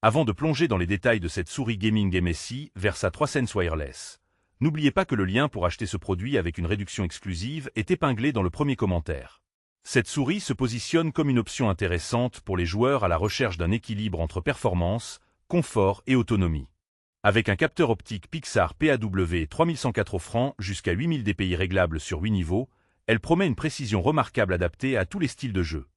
Avant de plonger dans les détails de cette souris gaming MSI Versa 3 Sense Wireless, n'oubliez pas que le lien pour acheter ce produit avec une réduction exclusive est épinglé dans le premier commentaire. Cette souris se positionne comme une option intéressante pour les joueurs à la recherche d'un équilibre entre performance, confort et autonomie. Avec un capteur optique Pixar PAW 3104 francs jusqu'à 8000 dpi réglables sur 8 niveaux, elle promet une précision remarquable adaptée à tous les styles de jeu.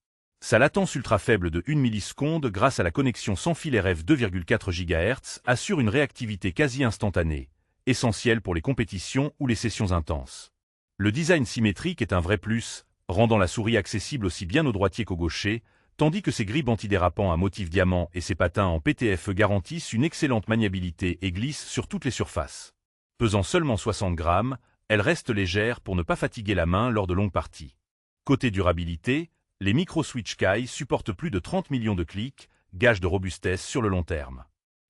Sa latence ultra faible de 1 milliseconde grâce à la connexion sans fil RF 2,4 GHz assure une réactivité quasi instantanée, essentielle pour les compétitions ou les sessions intenses. Le design symétrique est un vrai plus, rendant la souris accessible aussi bien aux droitiers qu'aux gauchers, tandis que ses grippes antidérapants à motif diamant et ses patins en PTFE garantissent une excellente maniabilité et glissent sur toutes les surfaces. Pesant seulement 60 grammes, elle reste légère pour ne pas fatiguer la main lors de longues parties. Côté durabilité, les micro-switch Kai supportent plus de 30 millions de clics, gage de robustesse sur le long terme.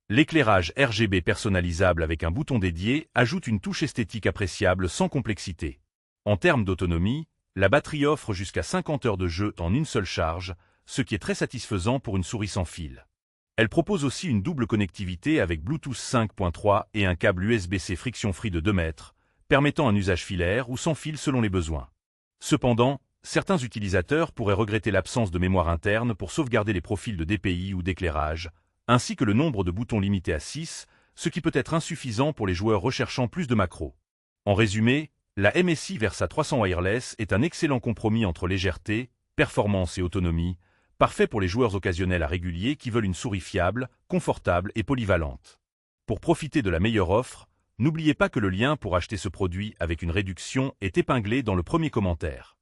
L'éclairage RGB personnalisable avec un bouton dédié ajoute une touche esthétique appréciable sans complexité. En termes d'autonomie, la batterie offre jusqu'à 50 heures de jeu en une seule charge, ce qui est très satisfaisant pour une souris sans fil. Elle propose aussi une double connectivité avec Bluetooth 5.3 et un câble USB-C friction-free de 2 mètres, permettant un usage filaire ou sans fil selon les besoins. Cependant, certains utilisateurs pourraient regretter l'absence de mémoire interne pour sauvegarder les profils de DPI ou d'éclairage, ainsi que le nombre de boutons limité à 6, ce qui peut être insuffisant pour les joueurs recherchant plus de macros. En résumé, la MSI Versa 300 Wireless est un excellent compromis entre légèreté, performance et autonomie, parfait pour les joueurs occasionnels à réguliers qui veulent une souris fiable, confortable et polyvalente. Pour profiter de la meilleure offre, n'oubliez pas que le lien pour acheter ce produit avec une réduction est épinglé dans le premier commentaire.